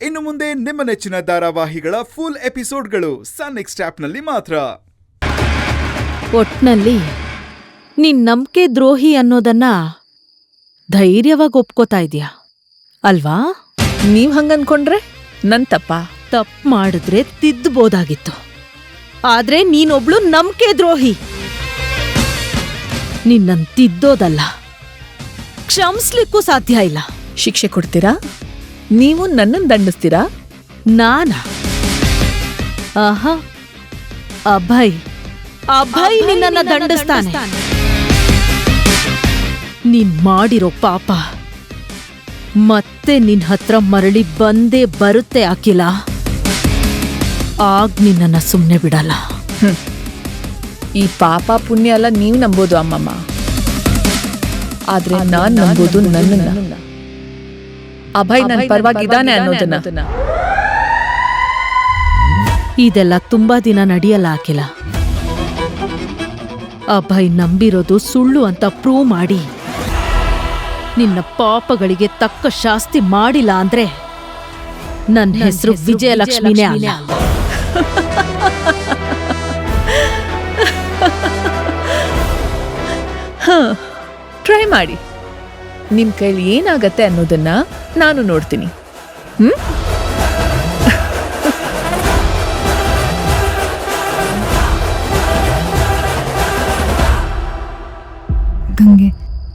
ಇನ್ನು ಮುಂದೆ ನಿಮ್ಮ ನೆಚ್ಚಿನ ಧಾರಾವಾಹಿಗಳ ಫುಲ್ ಎಪಿಸೋಡ್ಗಳು ಸನ್ ನೆಕ್ಸ್ಟ್ ಆಪ್ನಲ್ಲಿ ಮಾತ್ರ. ಒಟ್ನಲ್ಲಿ ನಿನ್ ನಂಬಿಕೆ ದ್ರೋಹಿ ಅನ್ನೋದನ್ನ ಧೈರ್ಯವಾಗಿ ಒಪ್ಕೋತಾ ಇದೀಯ ಅಲ್ವಾ? ನೀವ್ ಹಂಗನ್ಕೊಂಡ್ರೆ ನನ್ ತಪ್ಪು ಮಾಡಿದ್ರೆ ತಿದ್ದಬೋದಾಗಿತ್ತು. ಆದ್ರೆ ನೀನೊಬ್ಳು ನಂಬಿಕೆ ದ್ರೋಹಿ. ನಿನ್ನನ್ ತಿದ್ದೋದಲ್ಲ, ಕ್ಷಮಿಸ್ಲಿಕ್ಕೂ ಸಾಧ್ಯ ಇಲ್ಲ. ಶಿಕ್ಷೆ ಕೊಡ್ತೀರಾ? ನೀವು ನನ್ನನ್ನು ದಂಡಿಸ್ತೀರಾ? ನಾನಾ? ಆಹಾ, ಅಭಯ್ ನಿನ್ನನ್ನ ದಂಡಿಸ್ತಾನೆ. ನೀನ್ ಮಾಡಿರೋ ಪಾಪ ಮತ್ತೆ ನಿನ್ ಹತ್ರ ಮರಳಿ ಬಂದೇ ಬರುತ್ತೆ ಅಖಿಲ. ಆಗ ನಿನ್ನನ್ನ ಸುಮ್ನೆ ಬಿಡಲ್ಲ. ಈ ಪಾಪ ಪುಣ್ಯ ಎಲ್ಲ ನೀವು ನಂಬೋದು ಅಮ್ಮಮ್ಮ, ಆದ್ರೆ ನಾನ್ ನಂಬೋದು ನನ್ನನ್ನ. ಅಭಯ್ ನನ್ ಪರವಾಗಿದ್ದಾನೆ ಅನ್ನೋದನ್ನ. ಇದೆಲ್ಲ ತುಂಬಾ ದಿನ ನಡೆಯಲ್ಲ ಅಖಿಲ. ಅಭಯ್ ನಂಬಿರೋದು ಸುಳ್ಳು ಅಂತ ಪ್ರೂವ್ ಮಾಡಿ ನಿನ್ನ ಪಾಪಗಳಿಗೆ ತಕ್ಕ ಶಾಸ್ತಿ ಮಾಡಿಲ್ಲ ಅಂದ್ರೆ ನನ್ನ ಹೆಸರು ವಿಜಯಲಕ್ಷ್ಮಿನೇ ಅಲ್ಲ. ಟ್ರೈ ಮಾಡಿ. ನಿಮ್ ಕೈಲಿ ಏನಾಗತ್ತೆ ಅನ್ನೋದನ್ನ ನಾನು ನೋಡ್ತೀನಿ. ಗಂಗೆ,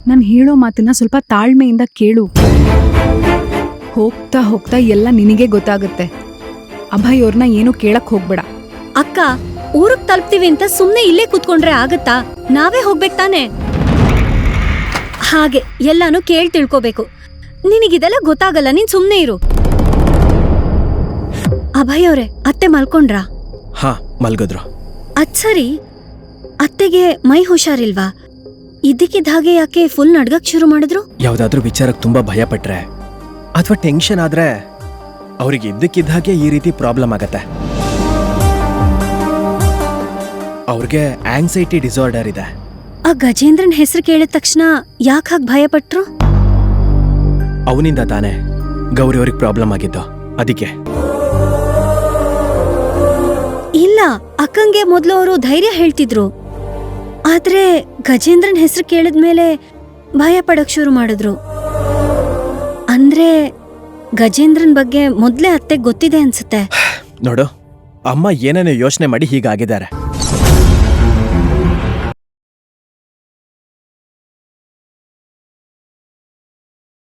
ನಾನು ಹೇಳೋ ಮಾತನ್ನ ಸ್ವಲ್ಪ ತಾಳ್ಮೆಯಿಂದ ಕೇಳು. ಹೋಗ್ತಾ ಹೋಗ್ತಾ ಎಲ್ಲ ನಿನಗೆ ಗೊತ್ತಾಗುತ್ತೆ. ಅಭಯ್ ಅವ್ರನ್ನ ಏನು ಕೇಳಕ್ ಹೋಗ್ಬೇಡ. ಅಕ್ಕ, ಊರಿಗೆ ತಲುಪ್ತೀವಿ ಅಂತ ಸುಮ್ನೆ ಇಲ್ಲೇ ಕೂತ್ಕೊಂಡ್ರೆ ಆಗತ್ತಾ? ನಾವೇ ಹೋಗ್ಬೇಕು ತಾನೆ. ಹಾಗೆ ಎಲ್ಲಾನು ಕೇಳ್ ತಿಳ್ಕೋಬೇಕು. ನಿನಗಿದೆಲ್ಲ ಗೊತ್ತಾಗಲ್ಲ, ನೀನ್ ಸುಮ್ನೆ ಇರು. ಅಭಯ್ ಅವ್ರೆ, ಅತ್ತೆ ಮಲ್ಕೊಂಡ್ರಾ? ಹಾ, ಮಲ್ಗದ್ರು. ಅದ್ ಸರಿ, ಅತ್ತೆಗೆ ಮೈ ಹುಷಾರಿಲ್ವಾ? ಇದ್ದಕ್ಕಿದ್ದ ಹಾಗೆ ಯಾಕೆ ಫುಲ್ ನಡ್ಗಕ್ ಶುರು ಮಾಡಿದ್ರು? ಯಾವ್ದಾದ್ರೂ ವಿಚಾರಕ್ಕೆ ತುಂಬಾ ಭಯ ಪಟ್ರೆ ಅಥವಾ ಟೆನ್ಷನ್ ಆದ್ರೆ ಅವ್ರಿಗೆ ಇದ್ದಕ್ಕಿದ್ದ ಹಾಗೆ ಈ ರೀತಿ ಪ್ರಾಬ್ಲಮ್ ಆಗತ್ತೆ. ಅವ್ರಿಗೆ ಆಂಗ್ಸೈಟಿ ಡಿಸಾರ್ಡರ್ ಇದೆ. ಆ ಗಜೇಂದ್ರನ್ ಹೆಸರು ಕೇಳಿದ ತಕ್ಷಣ ಯಾಕೆ ಹಾಗೆ ಭಯ ಪಟ್ರು? ಅವನಿಂದ ತಾನೇ ಗೌರಿ ಅವ್ರಿಗೆ ಪ್ರಾಬ್ಲಮ್ ಆಗಿದ್ದು, ಅದಕ್ಕೆ. ಇಲ್ಲ, ಅಕ್ಕಂಗೆ ಮೊದ್ಲು ಅವರು ಧೈರ್ಯ ಹೇಳ್ತಿದ್ರು. ಆದ್ರೆ ಗಜೇಂದ್ರನ್ ಹೆಸರು ಕೇಳಿದ್ಮೇಲೆ ಭಯ ಪಡಕ್ ಶುರು ಮಾಡಿದ್ರು. ಅಂದ್ರೆ ಗಜೇಂದ್ರನ್ ಬಗ್ಗೆ ಮೊದ್ಲೇ ಅತ್ತೆಗೆ ಗೊತ್ತಿದೆ ಅನ್ಸುತ್ತೆ. ನೋಡು, ಅಮ್ಮ ಏನೇನೋ ಯೋಚನೆ ಮಾಡಿ ಹೀಗಾಗಿದ್ದಾರೆ.